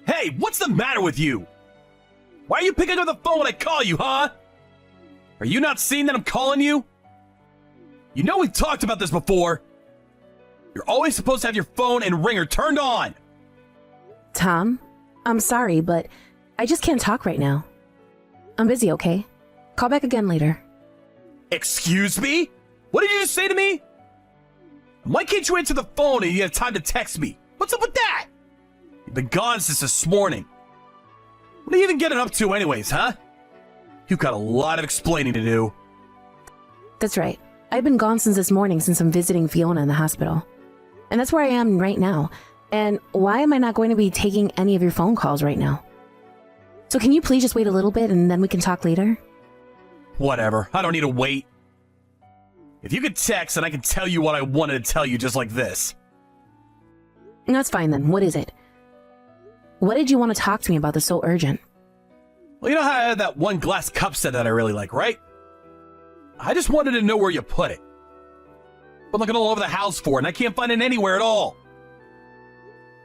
Hey, what's the matter with you? Why are you picking up the phone when I call you, huh? Are you not seeing that I'm calling you? You know we've talked about this before. You're always supposed to have your phone and ringer turned on. Tom, I'm sorry, but I just can't talk right now. I'm busy, okay? Call back again later. Excuse me? What did you just say to me? Why can't you answer the phone and you have time to text me? What's up with that? You've been gone since this morning. What are you even getting up to anyways, huh? You've got a lot of explaining to do. That's right. I've been gone since this morning since I'm visiting Fiona in the hospital. And that's where I am right now. And why am I not going to be taking any of your phone calls right now? So can you please just wait a little bit and then we can talk later? Whatever. I don't need to wait. If you could text, then I can tell you what I wanted to tell you just like this. That's fine then. What is it? What did you want to talk to me about that's so urgent? Well, you know how I had that one glass cup set that I really like, right? I just wanted to know where you put it. Been looking all over the house for it, and I can't find it anywhere at all.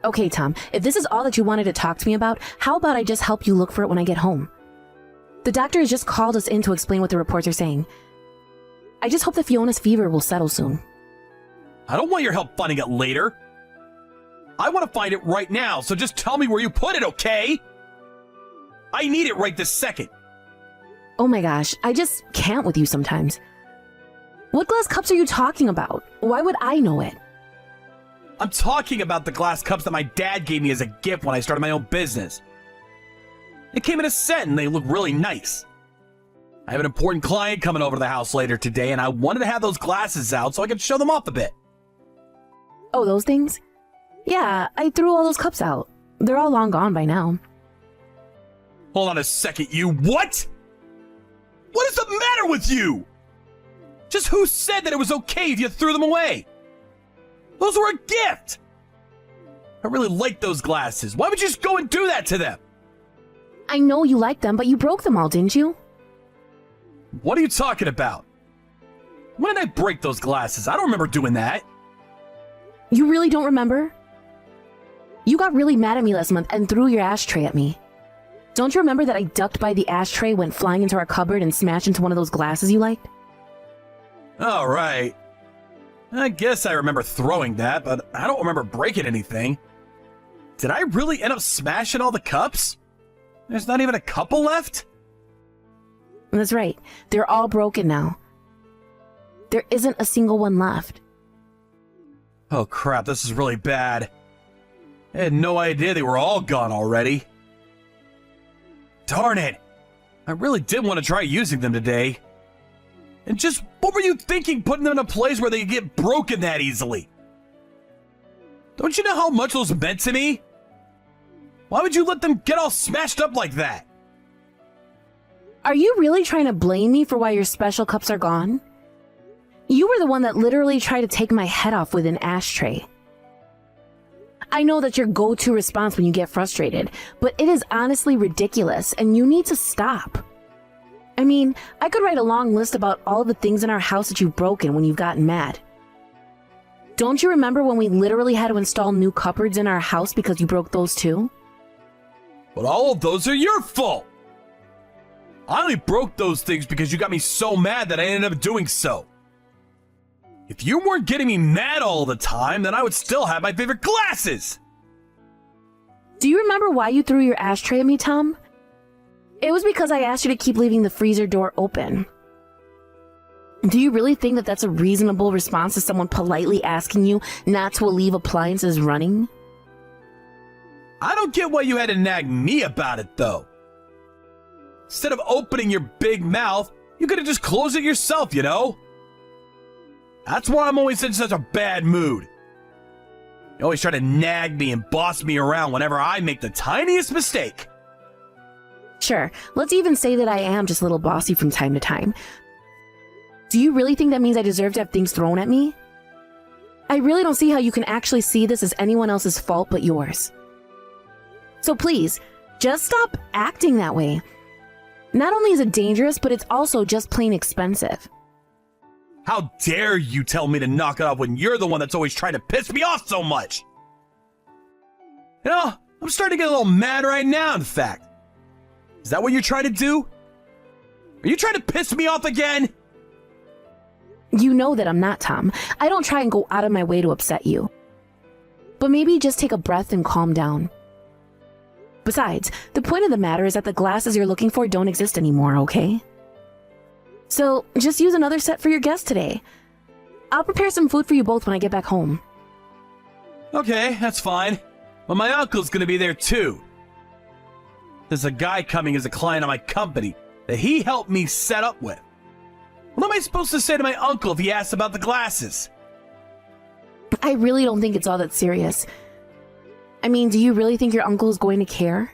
Okay, Tom, if this is all that you wanted to talk to me about, how about I just help you look for it when I get home? The doctor has just called us in to explain what the reports are saying. I just hope that Fiona's fever will settle soon. I don't want your help finding it later. I want to find it right now, so just tell me where you put it, okay? I need it right this second. Oh my gosh, I just can't with you sometimes. What glass cups are you talking about? Why would I know it? I'm talking about the glass cups that my dad gave me as a gift when I started my own business. It came in a set and they look really nice. I have an important client coming over to the house later today and I wanted to have those glasses out so I could show them off a bit. Oh, those things? Yeah, I threw all those cups out. They're all long gone by now. Hold on a second, you what? What is the matter with you? Just who said that it was okay if you threw them away? Those were a gift. I really like those glasses. Why would you just go and do that to them? I know you like them, but you broke them all, didn't you? What are you talking about? When did I break those glasses? I don't remember doing that. You really don't remember? You got really mad at me last month and threw your ashtray at me. Don't you remember that I ducked by the ashtray, went flying into our cupboard, and smashed into one of those glasses you liked? All right. I guess I remember throwing that, but I don't remember breaking anything. Did I really end up smashing all the cups? There's not even a couple left? That's right. They're all broken now. There isn't a single one left. Oh crap, this is really bad. I had no idea they were all gone already. Darn it! I really did want to try using them today. And just, what were you thinking putting them in a place where they get broken that easily? Don't you know how much those meant to me? Why would you let them get all smashed up like that? Are you really trying to blame me for why your special cups are gone? You were the one that literally tried to take my head off with an ashtray. I know that's your go-to response when you get frustrated, but it is honestly ridiculous and you need to stop. I mean, I could write a long list about all the things in our house that you've broken when you've gotten mad. Don't you remember when we literally had to install new cupboards in our house because you broke those too? But all of those are your fault! I only broke those things because you got me so mad that I ended up doing so. If you weren't getting me mad all the time, then I would still have my favorite glasses! Do you remember why you threw your ashtray at me, Tom? It was because I asked you to keep leaving the freezer door open. Do you really think that that's a reasonable response to someone politely asking you not to leave appliances running? I don't get why you had to nag me about it, though. Instead of opening your big mouth, you could have just closed it yourself, you know? That's why I'm always in such a bad mood. You always try to nag me and boss me around whenever I make the tiniest mistake. Sure, let's even say that I am just a little bossy from time to time. Do you really think that means I deserve to have things thrown at me? I really don't see how you can actually see this as anyone else's fault but yours. So please, just stop acting that way. Not only is it dangerous, but it's also just plain expensive. How dare you tell me to knock it off when you're the one that's always trying to piss me off so much? You know, I'm starting to get a little mad right now, in fact. Is that what you're trying to do? Are you trying to piss me off again? You know that I'm not, Tom. I don't try and go out of my way to upset you. But maybe just take a breath and calm down. Besides, the point of the matter is that the glasses you're looking for don't exist anymore, okay? So, just use another set for your guest today. I'll prepare some food for you both when I get back home. Okay, that's fine. But my uncle's gonna be there too. There's a guy coming as a client of my company that he helped me set up with. What am I supposed to say to my uncle if he asks about the glasses? I really don't think it's all that serious. I mean, do you really think your uncle is going to care?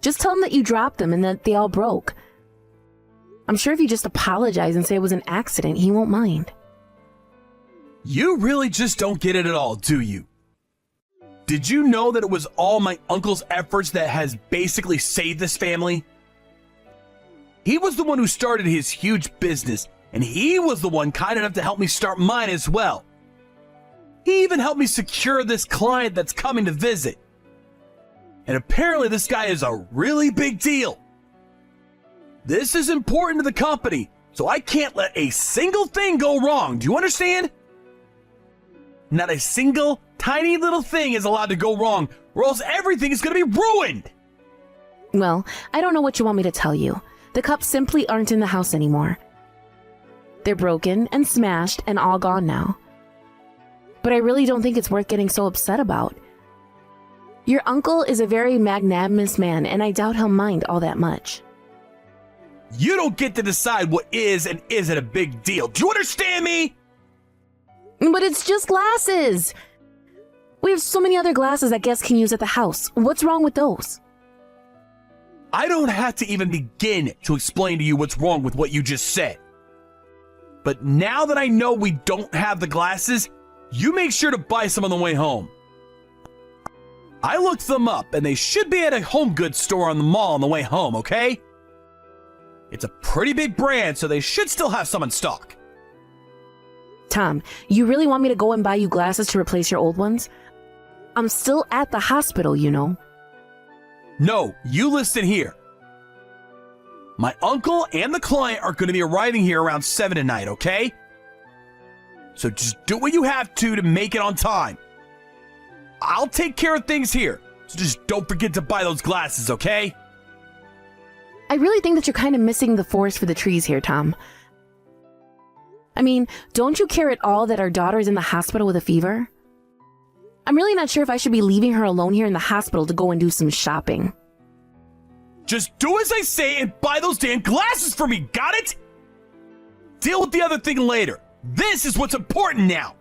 Just tell him that you dropped them and that they all broke. I'm sure if you just apologize and say it was an accident, he won't mind. You really just don't get it at all, do you? Did you know that it was all my uncle's efforts that has basically saved this family? He was the one who started his huge business, and he was the one kind enough to help me start mine as well. He even helped me secure this client that's coming to visit. And apparently this guy is a really big deal. This is important to the company, so I can't let a single thing go wrong. Do you understand? Not a single tiny little thing is allowed to go wrong, or else everything is going to be ruined. Well, I don't know what you want me to tell you. The cups simply aren't in the house anymore. They're broken and smashed and all gone now. But I really don't think it's worth getting so upset about. Your uncle is a very magnanimous man, and I doubt he'll mind all that much. You don't get to decide what is and isn't a big deal. Do you understand me? But it's just glasses. We have so many other glasses that guests can use at the house. What's wrong with those? I don't have to even begin to explain to you what's wrong with what you just said. But now that I know we don't have the glasses, you make sure to buy some on the way home. I looked them up, and they should be at a home goods store on the mall on the way home, okay? It's a pretty big brand, so they should still have some in stock. Tom, you really want me to go and buy you glasses to replace your old ones? I'm still at the hospital, you know. No, you listen here. My uncle and the client are going to be arriving here around 7 tonight, okay? So just do what you have to make it on time. I'll take care of things here, so just don't forget to buy those glasses, okay? I really think that you're kind of missing the forest for the trees here, Tom. I mean, don't you care at all that our daughter's in the hospital with a fever? I'm really not sure if I should be leaving her alone here in the hospital to go and do some shopping. Just do as I say and buy those damn glasses for me, got it? Deal with the other thing later. This is what's important now.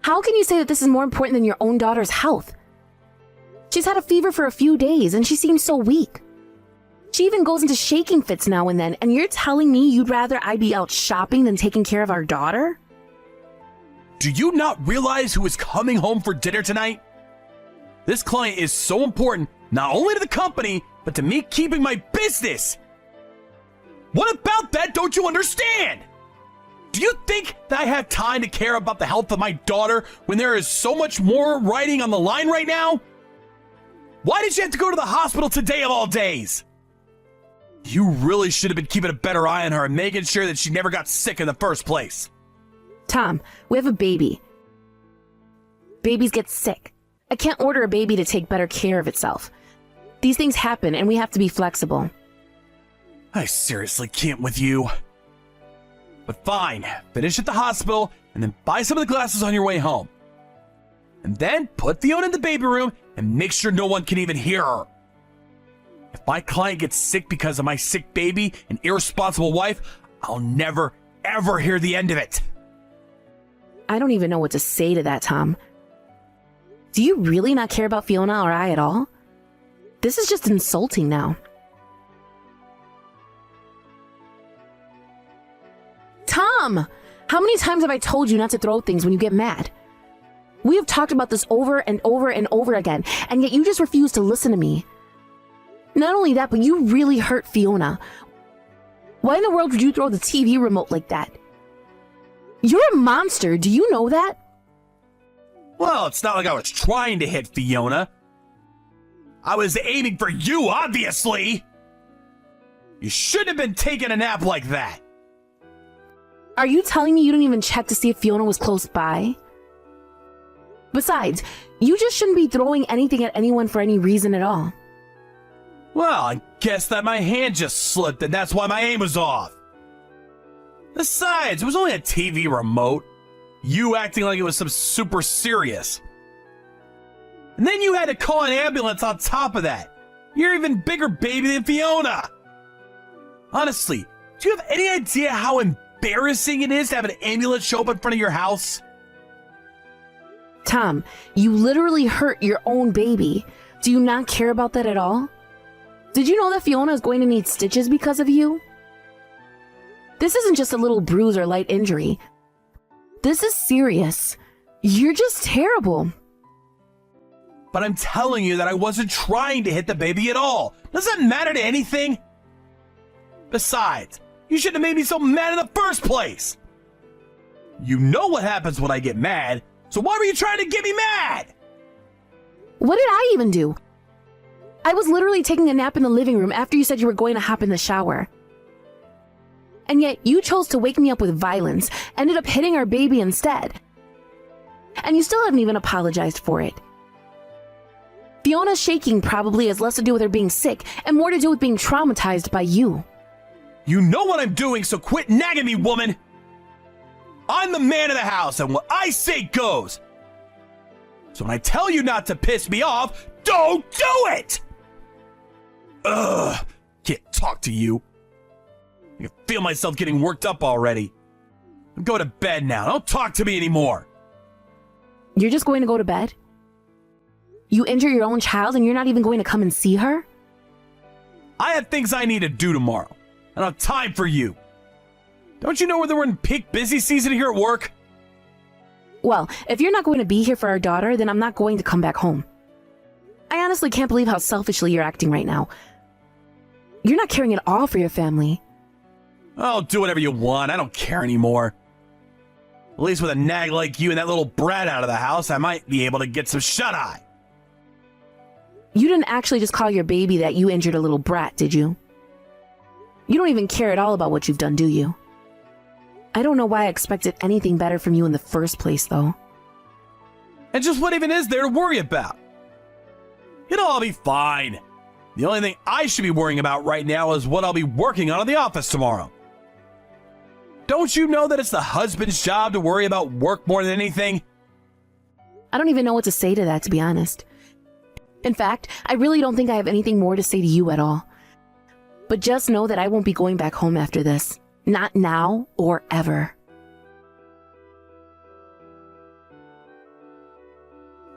How can you say that this is more important than your own daughter's health? She's had a fever for a few days and she seems so weak. She even goes into shaking fits now and then, and you're telling me you'd rather I be out shopping than taking care of our daughter? Do you not realize who is coming home for dinner tonight? This client is so important, not only to the company, but to me keeping my business. What about that don't you understand? Do you think that I have time to care about the health of my daughter when there is so much more riding on the line right now? Why did you have to go to the hospital today of all days? You really should have been keeping a better eye on her and making sure that she never got sick in the first place. Tom, we have a baby. Babies get sick. I can't order a baby to take better care of itself. These things happen and we have to be flexible. I seriously can't with you. But fine, finish at the hospital and then buy some of the glasses on your way home. And then put Fiona in the baby room and make sure no one can even hear her. If my client gets sick because of my sick baby and irresponsible wife, I'll never, ever hear the end of it. I don't even know what to say to that, Tom. Do you really not care about Fiona or I at all? This is just insulting now. Tom! How many times have I told you not to throw things when you get mad? We have talked about this over and over and over again, and yet you just refuse to listen to me. Not only that, but you really hurt Fiona. Why in the world would you throw the TV remote like that? You're a monster, do you know that? Well, it's not like I was trying to hit Fiona. I was aiming for you, obviously. You shouldn't have been taking a nap like that. Are you telling me you didn't even check to see if Fiona was close by? Besides, you just shouldn't be throwing anything at anyone for any reason at all. Well, I guess that my hand just slipped and that's why my aim was off. Besides, it was only a TV remote. You acting like it was some super serious. And then you had to call an ambulance on top of that. You're even bigger baby than Fiona. Honestly, do you have any idea how embarrassing it is to have an ambulance show up in front of your house? Tom, you literally hurt your own baby. Do you not care about that at all? Did you know that Fiona is going to need stitches because of you? This isn't just a little bruise or light injury. This is serious. You're just terrible. But I'm telling you that I wasn't trying to hit the baby at all. Does that matter to anything? Besides, you shouldn't have made me so mad in the first place. You know what happens when I get mad, so why were you trying to get me mad? What did I even do? I was literally taking a nap in the living room after you said you were going to hop in the shower. And yet you chose to wake me up with violence, ended up hitting our baby instead. And you still haven't even apologized for it. Fiona's shaking probably has less to do with her being sick and more to do with being traumatized by you. You know what I'm doing, so quit nagging me, woman! I'm the man of the house, and what I say goes! So when I tell you not to piss me off, don't do it! Ugh, can't talk to you. I can feel myself getting worked up already. Go to bed now, don't talk to me anymore! You're just going to go to bed? You injure your own child and you're not even going to come and see her? I have things I need to do tomorrow. I don't have time for you. Don't you know whether we're in peak busy season here at work? Well, if you're not going to be here for our daughter, then I'm not going to come back home. I honestly can't believe how selfishly you're acting right now. You're not caring at all for your family. Oh, do whatever you want. I don't care anymore. At least with a nag like you and that little brat out of the house, I might be able to get some shut-eye. You didn't actually just call your baby that you injured a little brat, did you? You don't even care at all about what you've done, do you? I don't know why I expected anything better from you in the first place, though. And just what even is there to worry about? It'll all be fine. The only thing I should be worrying about right now is what I'll be working on in the office tomorrow. Don't you know that it's the husband's job to worry about work more than anything? I don't even know what to say to that, to be honest. In fact, I really don't think I have anything more to say to you at all. But just know that I won't be going back home after this. Not now or ever.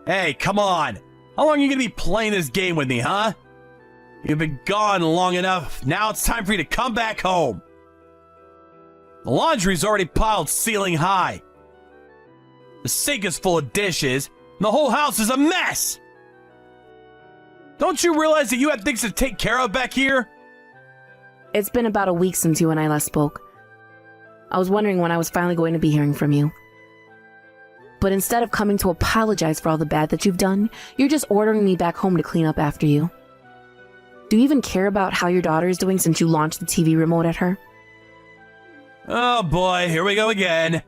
Hey, come on. How long are you going to be playing this game with me, huh? You've been gone long enough. Now it's time for you to come back home. The laundry's already piled ceiling high. The sink is full of dishes, and the whole house is a mess. Don't you realize that you have things to take care of back here? It's been about a week since you and I last spoke. I was wondering when I was finally going to be hearing from you. But instead of coming to apologize for all the bad that you've done, you're just ordering me back home to clean up after you. Do you even care about how your daughter is doing since you launched the TV remote at her? Oh boy, here we go again.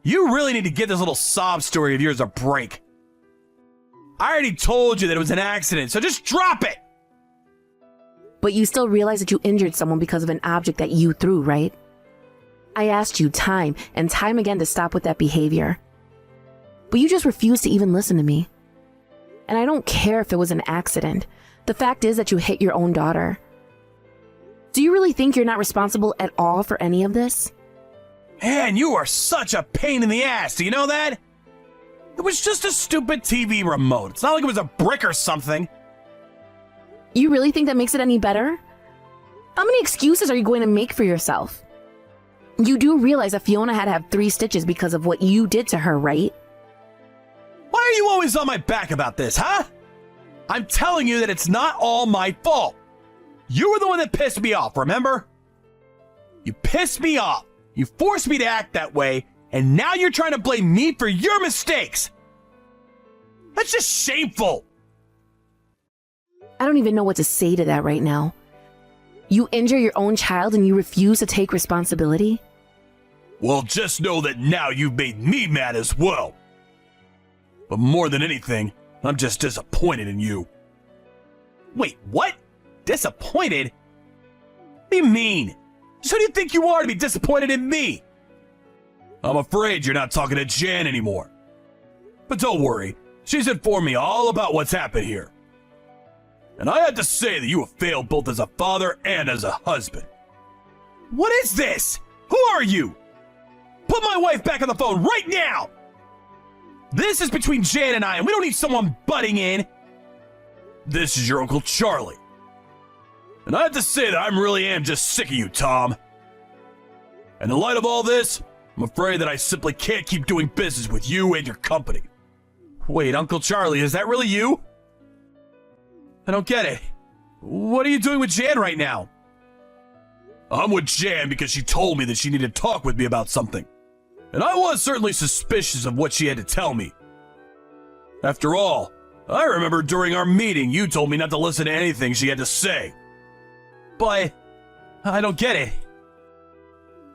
You really need to give this little sob story of yours a break. I already told you that it was an accident, so just drop it! But you still realize that you injured someone because of an object that you threw, right? I asked you time and time again to stop with that behavior. But you just refused to even listen to me. And I don't care if it was an accident. The fact is that you hit your own daughter. Do you really think you're not responsible at all for any of this? Man, you are such a pain in the ass, do you know that? It was just a stupid TV remote. It's not like it was a brick or something. You really think that makes it any better? How many excuses are you going to make for yourself? You do realize that Fiona had to have 3 stitches because of what you did to her, right? Why are you always on my back about this, huh? I'm telling you that it's not all my fault. You were the one that pissed me off, remember? You pissed me off. You forced me to act that way, and now you're trying to blame me for your mistakes. That's just shameful! I don't even know what to say to that right now. You injure your own child and you refuse to take responsibility? Well, just know that now you've made me mad as well. But more than anything, I'm just disappointed in you. Wait, what? Disappointed? What do you mean? Just who do you think you are to be disappointed in me? I'm afraid you're not talking to Jan anymore. But don't worry, she's informed me all about what's happened here. And I have to say that you have failed both as a father and as a husband. What is this? Who are you? Put my wife back on the phone right now! This is between Jan and I, and we don't need someone butting in. This is your Uncle Charlie. And I have to say that I really am just sick of you, Tom. And in light of all this, I'm afraid that I simply can't keep doing business with you and your company. Wait, Uncle Charlie, is that really you? I don't get it. What are you doing with Jan right now? I'm with Jan because she told me that she needed to talk with me about something. And I was certainly suspicious of what she had to tell me. After all, I remember during our meeting you told me not to listen to anything she had to say. But I don't get it.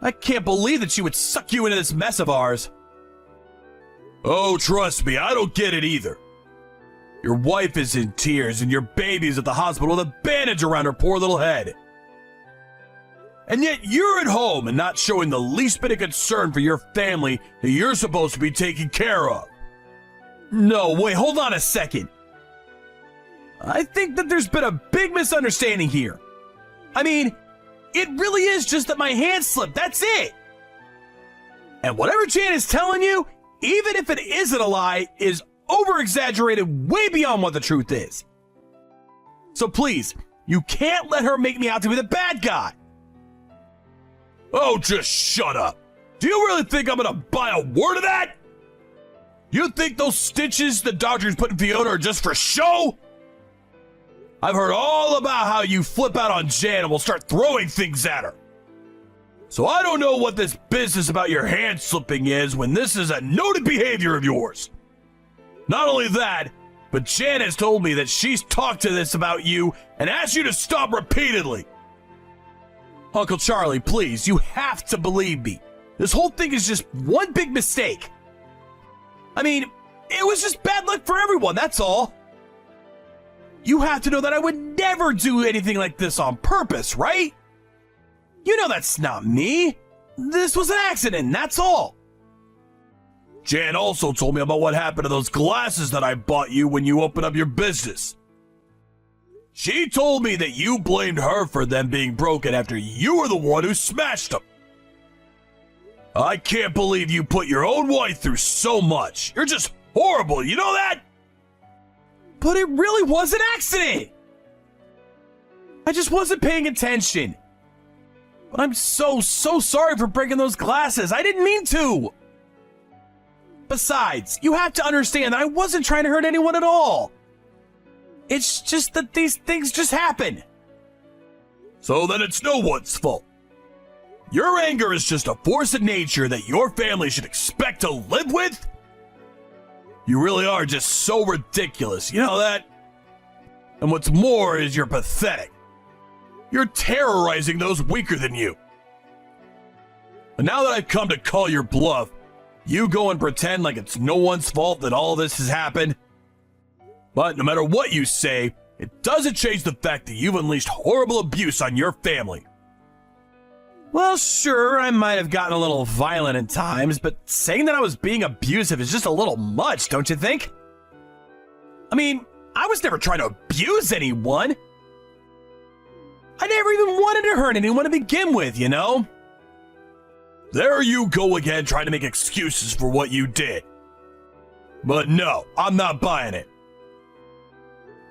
I can't believe that she would suck you into this mess of ours. Oh, trust me, I don't get it either. Your wife is in tears and your baby's at the hospital with a bandage around her poor little head. And yet you're at home and not showing the least bit of concern for your family that you're supposed to be taking care of. No, wait, hold on a second. I think that there's been a big misunderstanding here. I mean, it really is just that my hand slipped, that's it. And whatever Jan is telling you, even if it isn't a lie, is over-exaggerated way beyond what the truth is. So please, you can't let her make me out to be the bad guy. Oh, just shut up. Do you really think I'm gonna buy a word of that? You think those stitches the doctors put in Fiona are just for show? I've heard all about how you flip out on Jan and will start throwing things at her. So I don't know what this business about your hand slipping is when this is a noted behavior of yours. Not only that, but Jan has told me that she's talked to this about you and asked you to stop repeatedly. Uncle Charlie, please, you have to believe me. This whole thing is just one big mistake. I mean, it was just bad luck for everyone, that's all. You have to know that I would never do anything like this on purpose, right? You know that's not me. This was an accident, that's all. Jan also told me about what happened to those glasses that I bought you when you opened up your business. She told me that you blamed her for them being broken after you were the one who smashed them. I can't believe you put your own wife through so much. You're just horrible, you know that? But it really was an accident. I just wasn't paying attention. But I'm so sorry for breaking those glasses. I didn't mean to. Besides, you have to understand that I wasn't trying to hurt anyone at all. It's just that these things just happen. So then it's no one's fault. Your anger is just a force of nature that your family should expect to live with? You really are just so ridiculous, you know that? And what's more is you're pathetic. You're terrorizing those weaker than you. But now that I've come to call your bluff, you go and pretend like it's no one's fault that all this has happened. But no matter what you say, it doesn't change the fact that you've unleashed horrible abuse on your family. Well, sure, I might have gotten a little violent at times, but saying that I was being abusive is just a little much, don't you think? I mean, I was never trying to abuse anyone. I never even wanted to hurt anyone to begin with, you know? There you go again, trying to make excuses for what you did. But no, I'm not buying it.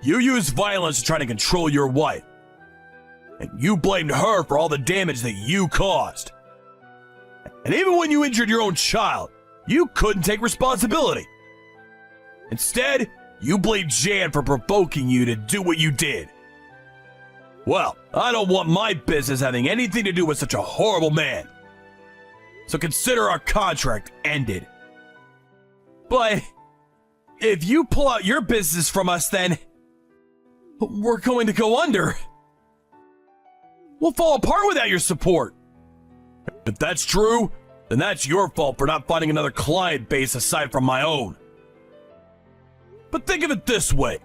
You used violence to try to control your wife. And you blamed her for all the damage that you caused. And even when you injured your own child, you couldn't take responsibility. Instead, you blamed Jan for provoking you to do what you did. Well, I don't want my business having anything to do with such a horrible man. So consider our contract ended. But if you pull out your business from us, then we're going to go under. We'll fall apart without your support. If that's true, then that's your fault for not finding another client base aside from my own. But think of it this way.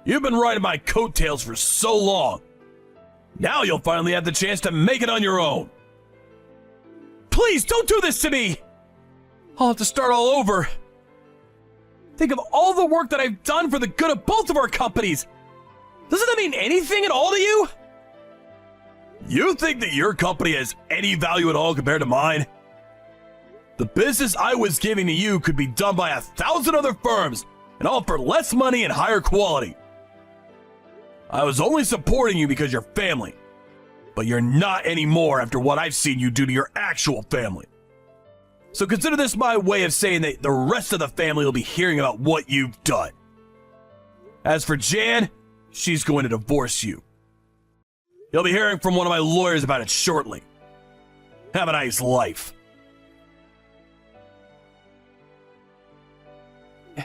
You've been riding my coattails for so long. Now you'll finally have the chance to make it on your own. Please don't do this to me! I'll have to start all over. Think of all the work that I've done for the good of both of our companies. Doesn't that mean anything at all to you? You think that your company has any value at all compared to mine? The business I was giving to you could be done by 1,000 other firms, and all for less money and higher quality. I was only supporting you because you're family, but you're not anymore after what I've seen you do to your actual family. So consider this my way of saying that the rest of the family will be hearing about what you've done. As for Jan, she's going to divorce you. You'll be hearing from one of my lawyers about it shortly. Have a nice life.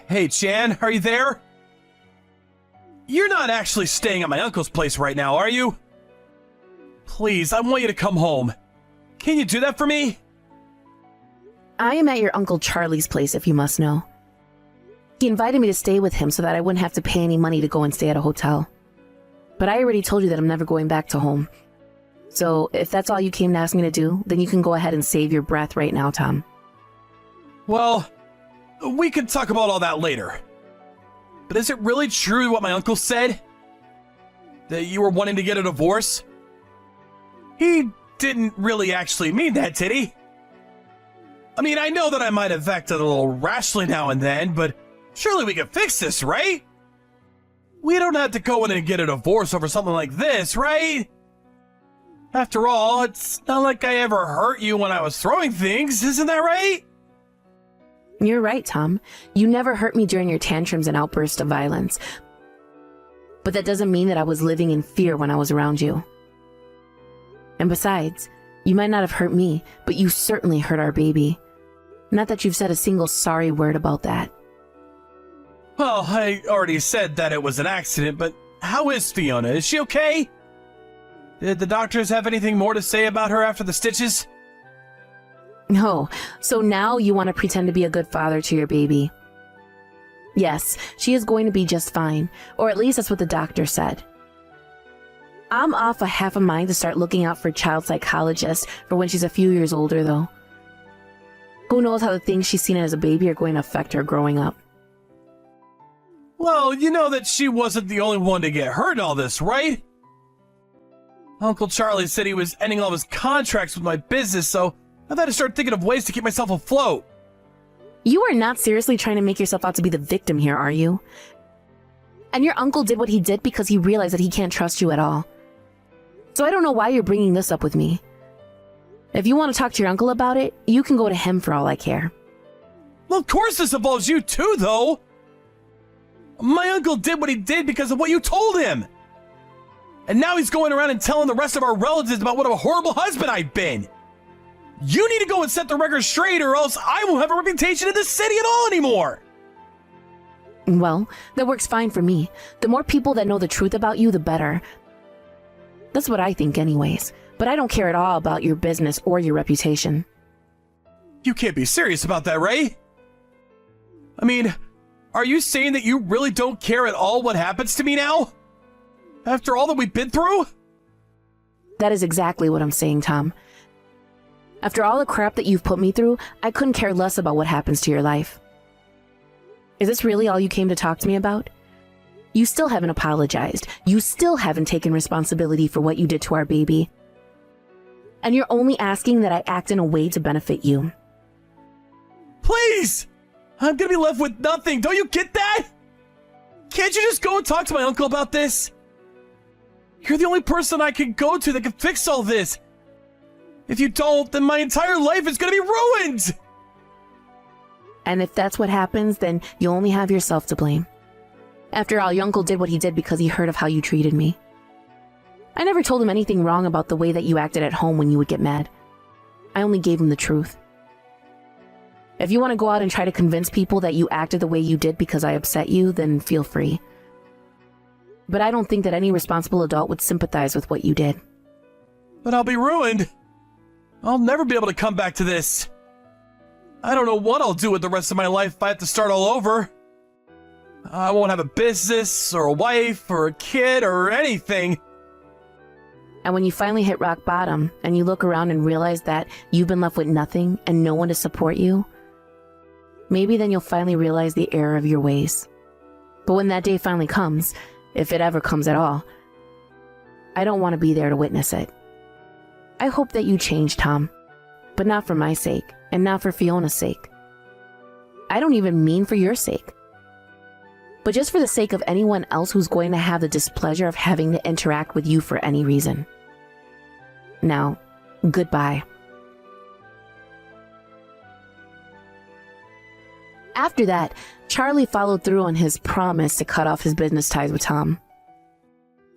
Hey, Jan, are you there? You're not actually staying at my uncle's place right now, are you? Please, I want you to come home. Can you do that for me? I am at your Uncle Charlie's place, if you must know. He invited me to stay with him so that I wouldn't have to pay any money to go and stay at a hotel. But I already told you that I'm never going back to home. So if that's all you came to ask me to do, then you can go ahead and save your breath right now, Tom. Well, we can talk about all that later. But is it really true what my uncle said? That you were wanting to get a divorce? He didn't really actually mean that, did he? I mean, I know that I might have acted a little rashly now and then, but surely we can fix this, right? We don't have to go in and get a divorce over something like this, right? After all, it's not like I ever hurt you when I was throwing things, isn't that right? You're right, Tom. You never hurt me during your tantrums and outbursts of violence. But that doesn't mean that I was living in fear when I was around you. And besides, you might not have hurt me, but you certainly hurt our baby. Not that you've said a single sorry word about that. Well, I already said that it was an accident, but how is Fiona? Is she okay? Did the doctors have anything more to say about her after the stitches? Oh, so now you want to pretend to be a good father to your baby. Yes, she is going to be just fine, or at least that's what the doctor said. I'm off a half a mind to start looking out for child psychologists for when she's a few years older, though. Who knows how the things she's seen as a baby are going to affect her growing up. Well, you know that she wasn't the only one to get hurt in all this, right? Uncle Charlie said he was ending all his contracts with my business, so I've had to start thinking of ways to keep myself afloat. You are not seriously trying to make yourself out to be the victim here, are you? And your uncle did what he did because he realized that he can't trust you at all. So I don't know why you're bringing this up with me. If you want to talk to your uncle about it, you can go to him for all I care. Well, of course this involves you too, though. My uncle did what he did because of what you told him. And now he's going around and telling the rest of our relatives about what a horrible husband I've been. You need to go and set the record straight, or else I won't have a reputation in this city at all anymore. Well, that works fine for me. The more people that know the truth about you, the better. That's what I think anyways. But I don't care at all about your business or your reputation. You can't be serious about that, Ray. I mean, are you saying that you really don't care at all what happens to me now? After all that we've been through? That is exactly what I'm saying, Tom. After all the crap that you've put me through, I couldn't care less about what happens to your life. Is this really all you came to talk to me about? You still haven't apologized. You still haven't taken responsibility for what you did to our baby. And you're only asking that I act in a way to benefit you. Please! I'm gonna be left with nothing. Don't you get that? Can't you just go and talk to my uncle about this? You're the only person I can go to that can fix all this. If you don't, then my entire life is gonna be ruined! And if that's what happens, then you only have yourself to blame. After all, your uncle did what he did because he heard of how you treated me. I never told him anything wrong about the way that you acted at home when you would get mad. I only gave him the truth. If you want to go out and try to convince people that you acted the way you did because I upset you, then feel free. But I don't think that any responsible adult would sympathize with what you did. But I'll be ruined. I'll never be able to come back to this. I don't know what I'll do with the rest of my life if I have to start all over. I won't have a business, or a wife, or a kid, or anything. And when you finally hit rock bottom, and you look around and realize that you've been left with nothing and no one to support you, maybe then you'll finally realize the error of your ways. But when that day finally comes, if it ever comes at all, I don't want to be there to witness it. I hope that you change, Tom, but not for my sake, and not for Fiona's sake. I don't even mean for your sake, but just for the sake of anyone else who's going to have the displeasure of having to interact with you for any reason. Now, goodbye. After that, Charlie followed through on his promise to cut off his business ties with Tom.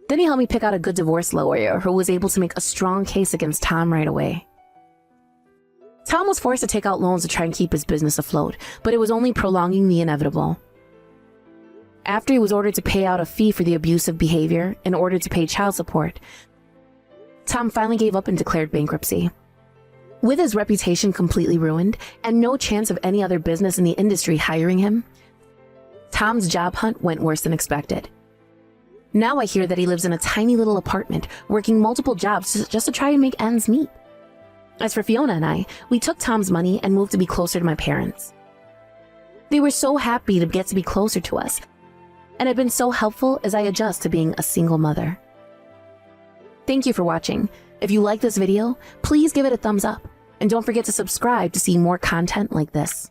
Then he helped me pick out a good divorce lawyer who was able to make a strong case against Tom right away. Tom was forced to take out loans to try and keep his business afloat, but it was only prolonging the inevitable. After he was ordered to pay out a fee for the abusive behavior in order to pay child support, Tom finally gave up and declared bankruptcy. With his reputation completely ruined and no chance of any other business in the industry hiring him, Tom's job hunt went worse than expected. Now I hear that he lives in a tiny little apartment, working multiple jobs just to try and make ends meet. As for Fiona and I, we took Tom's money and moved to be closer to my parents. They were so happy to get to be closer to us, and have been so helpful as I adjust to being a single mother. Thank you for watching. If you like this video, please give it a thumbs up, and don't forget to subscribe to see more content like this.